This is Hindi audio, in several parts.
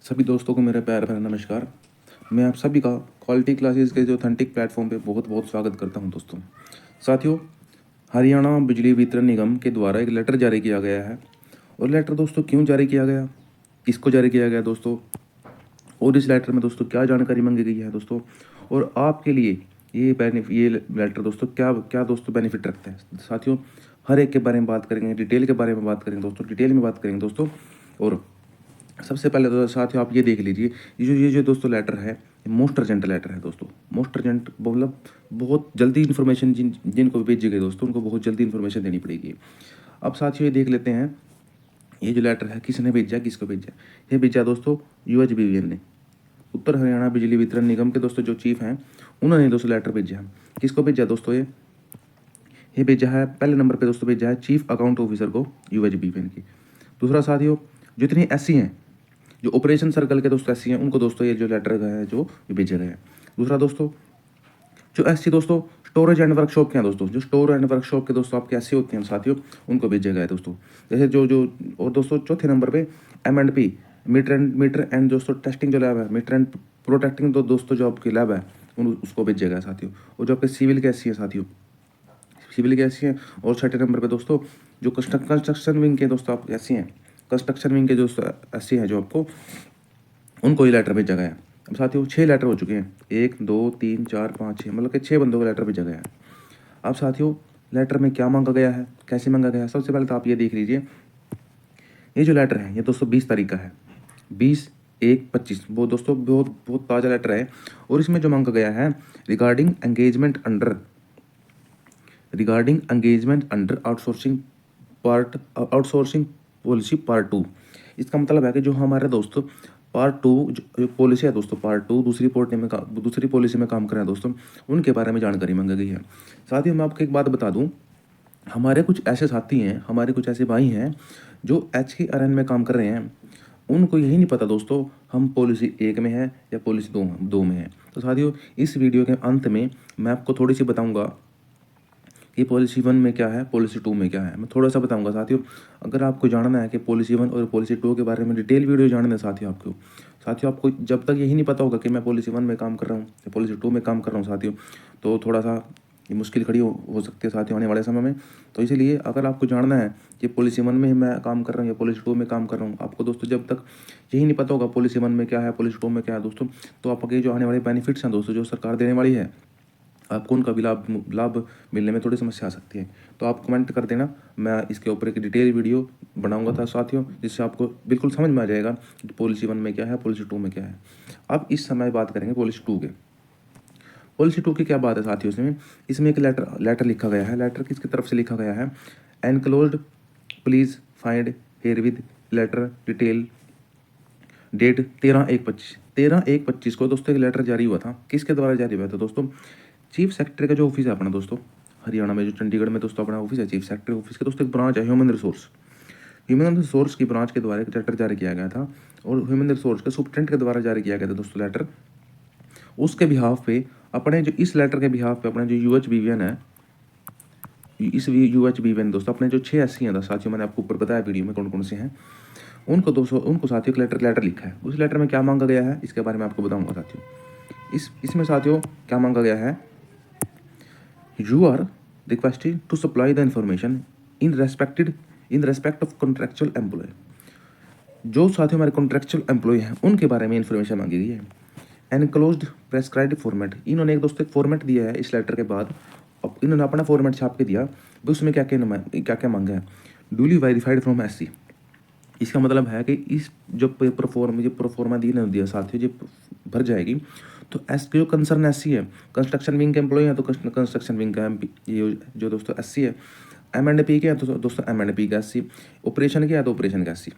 सभी दोस्तों को मेरा प्यार भरा नमस्कार। मैं आप सभी का क्वालिटी क्लासेस के जो ऑथेंटिक प्लेटफॉर्म पे बहुत बहुत स्वागत करता हूं दोस्तों। साथियों, हरियाणा बिजली वितरण निगम के द्वारा एक लेटर जारी किया गया है। और लेटर दोस्तों क्यों जारी किया गया, किसको जारी किया गया दोस्तों, और इस लेटर में दोस्तों क्या जानकारी मांगी गई है दोस्तों, और आपके लिए ये लेटर दोस्तों क्या क्या दोस्तों बेनिफिट रखते हैं। साथियों, हर एक के बारे में बात करेंगे, डिटेल के बारे में बात करेंगे दोस्तों, डिटेल में बात करेंगे दोस्तों। और सबसे पहले तो साथियों आप ये देख लीजिए, ये जो दोस्तों लेटर है, ये मोस्ट अर्जेंट लेटर है दोस्तों। मोस्ट अर्जेंट मतलब बहुत जल्दी इन्फॉर्मेशन जिनको भेजी गई दोस्तों, उनको बहुत जल्दी इन्फॉर्मेशन देनी पड़ेगी। अब साथियों ये देख लेते हैं, ये जो लेटर है किसने भेजा, किसको भेजा। ये भेजा दोस्तों UHBVN ने, उत्तर हरियाणा बिजली वितरण निगम के दोस्तों जो चीफ हैं, उन्होंने दोस्तों लेटर भेजा है। किसको भेजा दोस्तों, ये भेजा है, पहले नंबर पे दोस्तों भेजा है चीफ अकाउंट ऑफिसर को UHBVN की। दूसरा साथियों, जितनी SC हैं, जो ऑपरेशन सर्कल के दोस्तों SC हैं, उनको दोस्तों ये जो लेटर है जो ये भेजा गया है। दूसरा दोस्तों, जो SC दोस्तों स्टोरेज एंड वर्कशॉप के हैं दोस्तों, जो स्टोर एंड वर्कशॉप के दोस्तों आपके SC होते हैं साथियों, उनको भेजा गया है दोस्तों। जैसे जो जो और दोस्तों चौथे नंबर पे M&P मीटर एंड दोस्तों टेस्टिंग जो लैब है, मीटर एंड प्रोटेक्टिंग तो दोस्तों जो आपकी लैब है उसको भेजा गया साथियों। और जो आपके सिविल के SC हैं साथियों, सिविल के SC हैं। और छठे नंबर पे दोस्तों जो कंस्ट्रक्शन विंग के दोस्तों आप SC हैं, कंस्ट्रक्शन विंग के दोस्तों SC हैं जो आपको, उनको ये लेटर भेजा गया है। अब साथियों 6 लेटर हो चुके हैं, 1 2 3 4 5 6, मतलब कि 6 बंदों को लेटर भेजा गया है। अब साथियों लेटर में क्या मांगा गया है, कैसे मांगा गया है, सबसे पहले तो आप ये देख लीजिए। ये जो लेटर है ये दोस्तों 20 तारीख का है, 20/1/25। वो दोस्तों बहुत बहुत ताज़ा लेटर है। और इसमें जो मांगा गया है, regarding engagement under outsourcing policy part 2। इसका मतलब है कि जो हमारे दोस्तों पार्ट 2 जो पॉलिसी है दोस्तों, पार्ट 2 दूसरी पॉलिसी में काम कर रहे हैं दोस्तों, उनके बारे में जानकारी मांगी गई है। साथ ही मैं आपको एक बात बता दूं, हमारे कुछ ऐसे साथी हैं, हमारे कुछ ऐसे भाई हैं जो HKRN में काम कर रहे हैं, उनको यही नहीं पता दोस्तों हम पॉलिसी 1 में है या पॉलिसी 2 में है। तो साथियों इस वीडियो के अंत में मैं आपको थोड़ी सी बताऊंगा कि पॉलिसी 1 में क्या है, पॉलिसी 2 में क्या है, मैं थोड़ा सा बताऊंगा साथियों। अगर आपको जानना है कि पॉलिसी 1 और पॉलिसी 2 के बारे में डिटेल वीडियो जानना है साथियों आपको जब तक यही नहीं पता होगा कि मैं पॉलिसी 1 में काम कर रहा हूँ या पॉलिसी 2 में काम कर रहा हूँ साथियों, तो थोड़ा सा ये मुश्किल खड़ी हो सकती है साथियों आने वाले समय में। तो इसीलिए अगर आपको जानना है कि पॉलिसी 1 में मैं काम कर रहा हूँ या पॉलिसी 2 में काम कर रहा हूँ, आपको दोस्तों जब तक यही नहीं पता होगा पॉलिसी 1 में क्या है, पॉलिसी 2 में क्या है दोस्तों, तो आपके जो आने वाले बेनिफिट्स हैं दोस्तों, जो सरकार देने वाली है, आपको उनका भी लाभ मिलने में थोड़ी समस्या आ सकती है। तो आप कमेंट कर देना, मैं इसके ऊपर एक डिटेल वीडियो बनाऊंगा था साथियों, जिससे आपको बिल्कुल समझ में आ जाएगा कि पॉलिसी 1 में क्या है, पॉलिसी 2 में क्या है। अब इस समय बात करेंगे पॉलिसी 2 के। पॉलिसी 2 की क्या बात है साथियों, इसमें एक लेटर लिखा गया है। लेटर किसकी तरफ से लिखा गया है, enclosed please find herewith letter detail date 13/1/25 को दोस्तों एक लेटर जारी हुआ था। किसके द्वारा जारी हुआ था दोस्तों, चीफ सेक्रेटरी का जो ऑफिस है अपना दोस्तों, हरियाणा में जो चंडीगढ़ में दोस्तों अपना ऑफिस है, चीफ सेक्रेटरी ऑफिस का दोस्तों एक ब्रांच है ह्यूमन रिसोर्स की ब्रांच के द्वारा एक लेटर जारी किया गया था। और ह्यूमन रिसोर्स के सुप्रिटेंडेंट के द्वारा जारी किया गया था दोस्तों लेटर। उसके बिहाफ पे अपने जो इस लेटर के बिहाफ पे अपने जो UHBVN है, इस UHBVN दोस्तों अपने जो 6 SC हैं साथियों, मैंने आपको ऊपर बताया वीडियो में कौन कौन से हैं, उनको साथियों एक लेटर लिखा है। उस लेटर में क्या मांगा गया है इसके बारे में आपको बताऊंगा साथियों। इसमें साथियों क्या मांगा गया है, you are requested to supply the information in respect of contractual employ. जो साथियों हमारे कॉन्ट्रेक्चुअल एम्प्लॉय हैं उनके बारे में इन्फॉर्मेशन मांगी गई है। एनक्लोज्ड प्रेस्क्राइब्ड फॉर्मेट, इन्होंने एक दोस्तों एक फॉर्मेट दिया है इस लेटर के बाद। अब इन्होंने अपना फॉर्मेट छाप के दिया, उसमें क्या क्या मांगा है, ड्यूली वेरीफाइड फ्रॉम SC। इसका मतलब है कि इस जो प्रोफॉर्मा दिया साथियों जो भर जाएगी, तो जो कंसर्न SC है, कंस्ट्रक्शन विंग के एम्प्लॉय है तो कंस्ट्रक्शन विंग का ये जो दोस्तों SC है, M&P के हैं तो दोस्तों M&P का SC, ऑपरेशन के है तो ऑपरेशन का SC।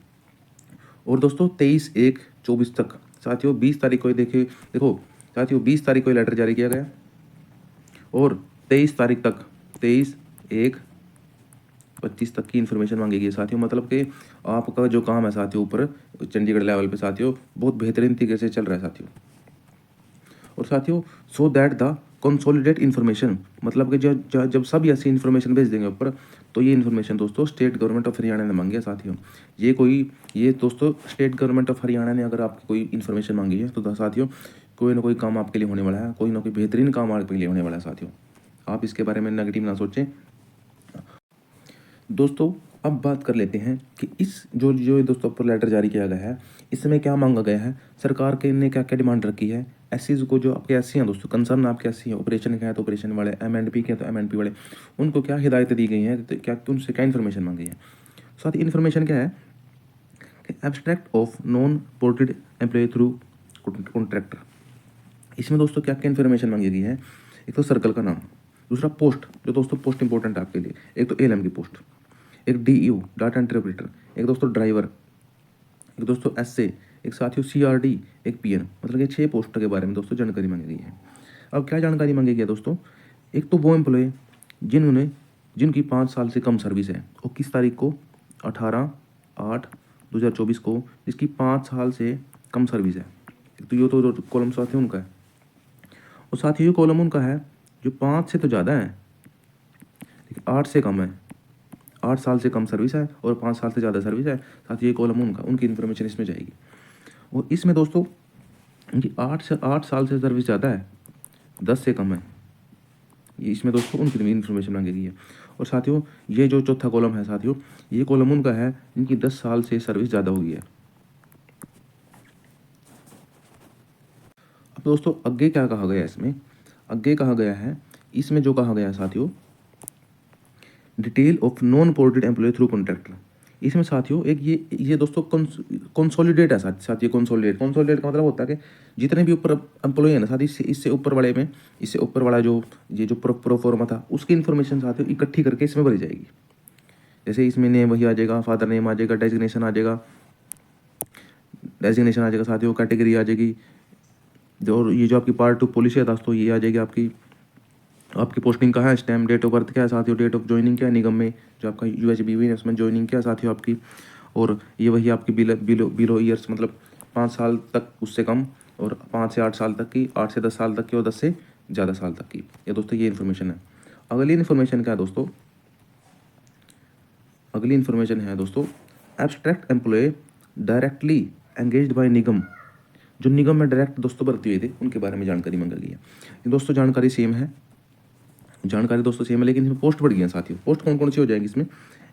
और दोस्तों 23/1/24 तक साथियों 20 तारीख को देखो साथियों 20 तारीख को लेटर जारी किया गया और 23 तारीख तक 23/1/25 तक की इन्फॉर्मेशन मांगी गई साथियों। मतलब कि आपका जो काम है साथियों ऊपर चंडीगढ़ लेवल पे साथियों बहुत बेहतरीन तरीके से चल रहा है साथियों। और साथियों so that the consolidate information, मतलब कि जब सब ऐसी इन्फॉर्मेशन भेज देंगे ऊपर, तो ये इन्फॉर्मेशन दोस्तों स्टेट गवर्नमेंट ऑफ हरियाणा ने मांगी है साथियों। ये दोस्तों स्टेट गवर्नमेंट ऑफ हरियाणा ने अगर आपकी कोई इन्फॉर्मेशन मांगी है तो साथियों कोई ना कोई काम आपके लिए होने वाला है, कोई ना कोई बेहतरीन काम आपके लिए होने वाला है साथियों। आप इसके बारे में नेगेटिव ना सोचें। दोस्तों अब बात कर लेते हैं कि इस जो जो दोस्तों ऊपर लेटर जारी किया गया है, इसमें क्या मांगा गया है, सरकार के ने क्या क्या डिमांड रखी है। एससीज को, जो आपके एससी हैं दोस्तों, कंसर्न आपके एससी हैं, ऑपरेशन के हैं तो ऑपरेशन वाले, एमएनपी के हैं तो एमएनपी वाले, उनको क्या हिदायतें दी गई हैं, तो क्या उनसे क्या इन्फॉर्मेशन मांगी है। साथ ही इन्फॉर्मेशन क्या है कि abstract of non ported employ through contractor. इसमें दोस्तों क्या क्या इन्फॉर्मेशन मांगी गई है। एक तो सर्कल का नाम, दूसरा पोस्ट, जो दोस्तों पोस्ट इंपॉर्टेंट है आपके लिए, एक तो एलएम की पोस्ट, एक डीयू डाटा एंट्री ऑपरेटर, एक दोस्तों ड्राइवर, एक दोस्तों एसए, एक साथियों सीआरडी, एक पीएन, मतलब ये 6 पोस्ट के बारे में दोस्तों जानकारी मांगी गई है। अब क्या जानकारी मांगी गई है दोस्तों, एक तो वो एम्प्लॉय जिनकी 5 साल से कम सर्विस है, और किस तारीख को, 18/8/2024 को, जिसकी 5 साल से कम सर्विस है। एक तो ये तो कॉलम साथियों उनका है, और साथ ही ये कॉलम उनका है जो 5 से तो ज़्यादा है लेकिन 8 से कम है, 8 साल से कम सर्विस है और 5 साल से ज़्यादा सर्विस है। साथ ही ये कॉलम उनकी इन्फॉर्मेशन इसमें जाएगी। और इसमें दोस्तों इनकी 8 साल से सर्विस ज़्यादा है, 10 से कम है, ये इसमें दोस्तों उनकी इन्फॉर्मेशन मांगी गई है। और साथियों ये जो चौथा कॉलम है साथियों, ये कॉलम उनका है जिनकी 10 साल से सर्विस ज़्यादा हुई है। अब दोस्तों आगे क्या कहा गया है, इसमें आगे कहा गया है, इसमें जो कहा गया है साथियों, detail of non ported employ through contractor. इसमें साथियों एक ये दोस्तों कंसोलिडेट है साथ ये कंसोलिडेट का मतलब होता है कि जितने भी ऊपर एम्प्लॉय है ना साथ, इससे ऊपर वाले में, इससे ऊपर वाला जो प्रोफॉर्मा था उसकी इन्फॉर्मेशन साथियों इकट्ठी करके इसमें भरी जाएगी। जैसे इसमें नेम वही आ जाएगा, फादर नेम आ जाएगा, डेजिग्नेशन आ जाएगा साथियों, कैटेगरी आ जाएगी, और ये जो आपकी पार्ट 2 पॉलिसी है दोस्तों ये आ जाएगी आपकी पोस्टिंग कहाँ है, स्टैम्प, डेट ऑफ बर्थ क्या है साथियों, डेट ऑफ ज्वाइनिंग क्या है निगम में, जो आपका यूएचबीवी है उसमें ज्वाइनिंग क्या है साथियों आपकी, और ये वही आपकी बिलो ईयर्स, मतलब 5 साल तक उससे कम, और 5 से 8 साल तक की, 8 से 10 साल तक की, और 10 से ज़्यादा साल तक की। ये दोस्तों ये इन्फॉर्मेशन है। अगली इन्फॉर्मेशन क्या है दोस्तों, अगली इन्फॉर्मेशन है दोस्तों, abstract employ directly engaged by निगम, जो निगम में डायरेक्ट दोस्तों भर्ती हुए थे उनके बारे में जानकारी मांगी गई है। दोस्तों जानकारी सेम है, लेकिन इसमें पोस्ट बढ़ गई है साथियों। पोस्ट कौन कौन सी हो जाएगी इसमें,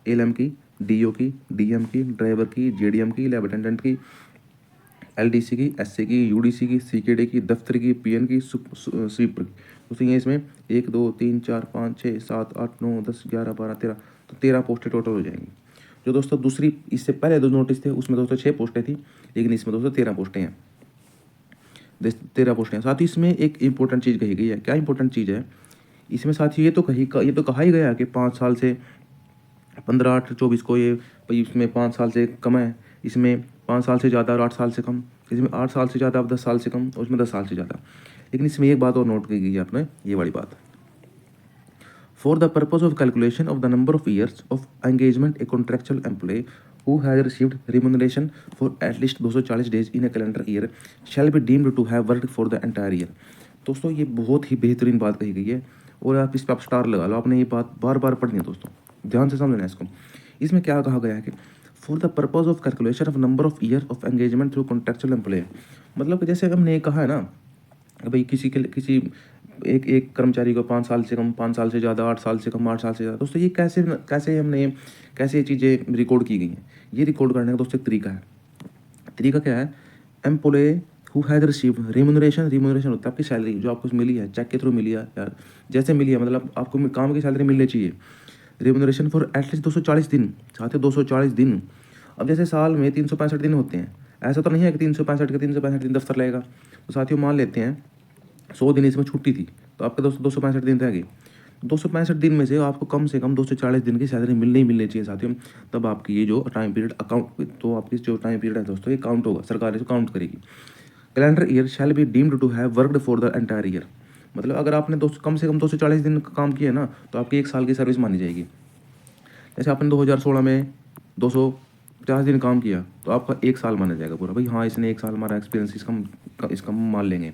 एलएम की, डीओ की, डीएम की, ड्राइवर की, जेडीएम की, लैब अटेंडेंट की, एलडीसी की, एससी की, यूडीसी की, सीकेडी की, दफ्तर की, पीएन की, स्वीपर की। दोस्तों ये इसमें 1 2 3 4 5 6 7 8 9 10 11 12 13, तो 13 पोस्टें टोटल हो जाएंगी। जो दोस्तों दूसरी इससे पहले 2 नोटिस थे उसमें दोस्तों 6 पोस्टें थी, लेकिन इसमें दोस्तों 13 पोस्टें हैं, 13 पोस्टें हैं। साथ ही इसमें एक इंपॉर्टेंट चीज़ कही गई है। क्या इंपॉर्टेंट चीज़ है इसमें साथ ही, ये तो कहा ही गया कि 5 साल से 15/8/24 को ये भाई, इसमें 5 साल से कम है, इसमें 5 साल से ज़्यादा और 8 साल से कम, इसमें 8 साल से ज़्यादा, 10 साल से कम, और उसमें 10 साल से ज़्यादा। लेकिन इसमें एक बात और नोट की गई है आपने, ये वाली बात, for the purpose of calculation of the number of years of engagement a contractual employ who has received remuneration for at least 240 days in a calendar year shall be deemed to have worked for the entire year। दोस्तों ये बहुत ही बेहतरीन बात कही गई है, और आप इस पर आप स्टार लगा लो, आपने ये बात बार बार पढ़नी है दोस्तों, ध्यान से समझना है इसको। इसमें क्या कहा गया है कि for the purpose of calculation of number of year of engagement through contractual employ, मतलब कि जैसे हमने कहा है ना कि भाई किसी एक कर्मचारी को 5 साल से कम, 5 साल से ज़्यादा, 8 साल से कम, 8 साल से ज़्यादा, दोस्तों ये कैसे ये चीज़ें रिकॉर्ड की गई हैं। ये रिकॉर्ड करने का दोस्तों एक तरीका है। तरीका क्या है, employ who has received remuneration होता है आपकी सैलरी जो आपको मिली है, चेक के थ्रू मिली है यार, जैसे मिली है, मतलब आपको काम की सैलरी मिलनी चाहिए। रेम्यूनरेशन फॉर एटलीस्ट 240 दिन, चाहते 240 दिन। अब जैसे साल में 365 दिन होते हैं, ऐसा तो नहीं है कि 365 दिन दफ्तर लगेगा। तो साथियों मान लेते हैं 100 दिन इसमें छुट्टी थी, तो आपके दोस्तों 265 दिन रह गए। 265 दिन में से आपको कम से कम 240 दिन की सैलरी मिलनी चाहिए साथियों, तब आपकी ये जो टाइम पीरियड अकाउंट, तो आपकी जो टाइम पीरियड है दोस्तों ये काउंट होगा, सरकार इसको काउंट करेगी। Calendar year shall be deemed to have worked for the entire year, मतलब अगर आपने कम से कम 240 दिन का काम किया ना, तो आपकी 1 साल की सर्विस मानी जाएगी। जैसे आपने 2016 में 250 दिन काम किया, तो आपका 1 साल माना जाएगा पूरा, भाई हाँ इसने 1 साल हमारा एक्सपीरियंस इसका मान लेंगे।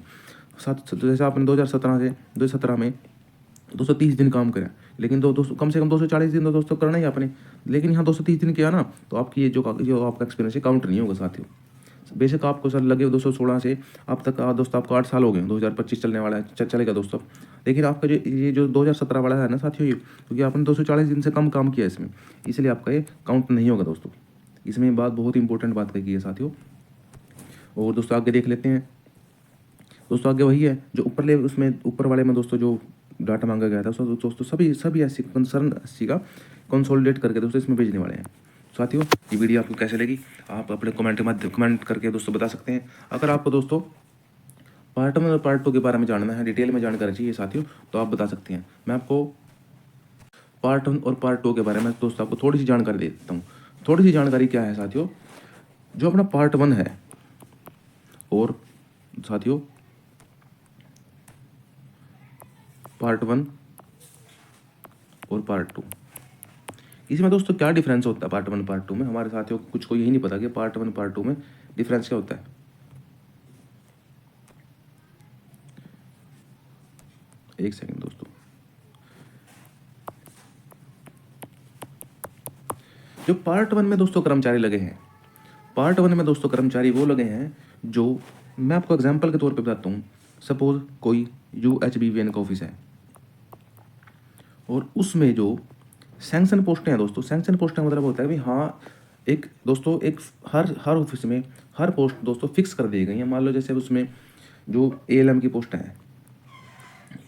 साथ जैसे आपने 2017 में 230 दिन काम करा, लेकिन कम से कम 240 दिन तो दोस्तों करना ही आपने, लेकिन यहाँ 230 दिन किया ना, तो आपकी ये जो आपका एक्सपीरियंस है काउंट नहीं होगा साथियों। बेशक आपको सर लगे 216 से अब तक दोस्तों आपको 8 साल हो गए, 2025 चलने वाला है, चलेगा दोस्तों। लेकिन आपका ये जो 2017 वाला है ना साथियों, ये क्योंकि आपने 240 दिन से कम काम किया इसमें, इसलिए आपका ये काउंट नहीं होगा दोस्तों। इसमें बात बहुत इंपॉर्टेंट बात कही है साथियों। और दोस्तों आगे देख लेते हैं। दोस्तों आगे वही है जो ऊपर वाले में दोस्तों जो डाटा मांगा गया था दोस्तों सभी ऐसी कंसर्न अस्सी का कंसोलिडेट करके दोस्तों इसमें भेजने वाले हैं। साथियों ये वीडियो आपको कैसे लगी आप अपने कमेंट करके दोस्तों बता सकते हैं। अगर आपको दोस्तों पार्ट 1 और पार्ट 2 के बारे में जानना है, डिटेल में जानकारी चाहिए साथियों, तो आप बता सकते हैं। मैं आपको पार्ट 1 और पार्ट 2 के बारे में दोस्तों आपको थोड़ी सी जानकारी दे देता हूँ। थोड़ी सी जानकारी क्या है साथियों, जो अपना पार्ट 1 है और साथियों पार्ट 1 और पार्ट 2, इसमें दोस्तों क्या डिफरेंस होता है पार्ट 1 पार्ट 2 में, हमारे साथियों कुछ को यही नहीं पता कि पार्ट 1 पार्ट 2 में डिफरेंस क्या होता है। एक सेकंड दोस्तों, जो पार्ट 1 में दोस्तों कर्मचारी लगे हैं, पार्ट 1 में दोस्तों कर्मचारी वो लगे हैं जो, मैं आपको एग्जांपल के तौर पे बताता हूँ। सपोज कोई UHBVN का ऑफिस है और उसमें जो सैंक्शन पोस्टें हैं दोस्तों, सैंक्शन पोस्टें मतलब होता है कि हाँ एक दोस्तों एक हर ऑफिस में हर पोस्ट दोस्तों फिक्स कर दी गई है। मान लो जैसे उसमें जो ALM की पोस्ट है,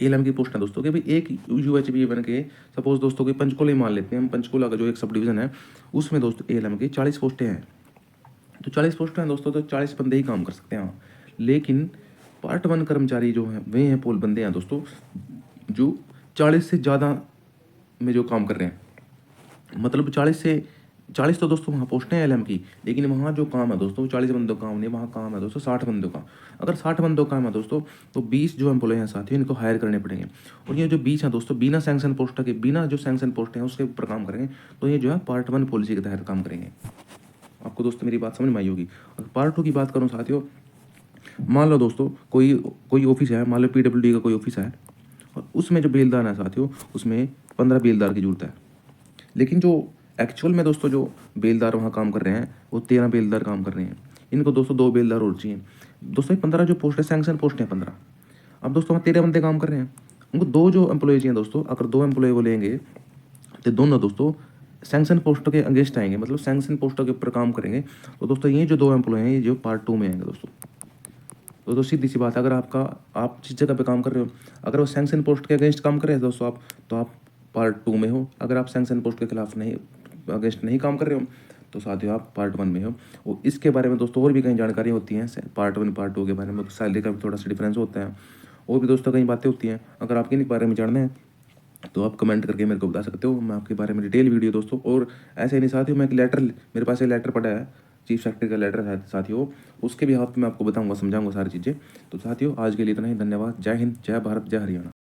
ALM की पोस्ट है दोस्तों कि भाई एक UHBVN के सपोज दोस्तों कि पंचकुला मान लेते हैं हम, पंचकुला का जो एक सब डिवीज़न है उसमें दोस्तों ALM की 40 पोस्टें हैं। तो 40 पोस्टें हैं दोस्तों, तो 40 बंदे ही काम कर सकते हैं। हाँ, लेकिन पार्ट 1 कर्मचारी जो हैं वे हैं पोल बंदे हैं दोस्तों जो 40 से ज़्यादा में जो काम कर रहे हैं। मतलब 40 तो दोस्तों वहाँ पोस्टें हैं LM की, लेकिन वहाँ जो काम है दोस्तों 40 बंदों का काम नहीं, वहाँ काम है दोस्तों 60 बंदों का। अगर 60 बंदों का काम है दोस्तों, तो 20 जो एम्प्लॉय हैं साथियों इनको हायर करने पड़ेंगे। और ये जो 20 हैं दोस्तों बिना सैंक्शन पोस्ट के, बिना जो सैंक्शन पोस्ट हैं उसके ऊपर काम करेंगे, तो ये जो है पार्ट 1 पॉलिसी के तहत काम करेंगे। आपको दोस्तों मेरी बात समझ में आई होगी। अगर पार्ट 2 की बात करूँ साथियों, मान लो दोस्तों कोई ऑफिस है, मान लो PWD का कोई ऑफिस है और उसमें जो बेलदार है साथियों उसमें 15 बेलदार की जरूरत है, लेकिन जो एक्चुअल में दोस्तों जो बेलदार वहाँ काम कर रहे हैं वो 13 बेलदार काम कर रहे हैं। इनको दोस्तों 2 बेलदार और चाहिए दोस्तों। 15 जो पोस्ट है सैंक्शन पोस्ट है 15। अब दोस्तों वहाँ 13 बंदे काम कर रहे हैं, उनको 2 जो एम्प्लॉय चाहिए दोस्तों। अगर 2 एम्प्लॉय वो लेंगे तो दोनों दोस्तों सैंक्शन पोस्टों के अगेंस्ट आएंगे, मतलब सैंक्शन पोस्टों के ऊपर काम करेंगे। तो दोस्तों ये जो 2 एम्प्लॉय हैं ये जो पार्ट 2 में आएंगे दोस्तों। तो सीधी सी बात है, अगर आप जिस जगह पे काम कर रहे हो अगर वो सैंक्शन पोस्ट के अगेंस्ट काम कर रहे हैं दोस्तों तो आप पार्ट 2 में हो। अगर आप सैंक्शन पोस्ट के खिलाफ नहीं अगेंस्ट नहीं काम कर रहे हो तो साथियों आप पार्ट 1 में हो। और इसके बारे में दोस्तों और भी कई जानकारी होती हैं पार्ट 1 पार्ट 2 के बारे में, सैलरी का भी थोड़ा सा डिफरेंस होता है और भी दोस्तों कई बातें होती हैं। अगर आपके इनके बारे में जानना है तो आप कमेंट करके मेरे को बता सकते हो, मैं आपके बारे में डिटेल वीडियो दोस्तों। और ऐसे नहीं साथियों, मैं एक लेटर, मेरे पास एक लेटर पड़ा है, चीफ सेक्रेटरी का लेटर है साथियों, उसके भी हाथ में आपको बताऊंगा समझाऊंगा सारी चीज़ें। तो साथियों आज के लिए इतना ही, धन्यवाद। जय हिंद, जय भारत, जय हरियाणा।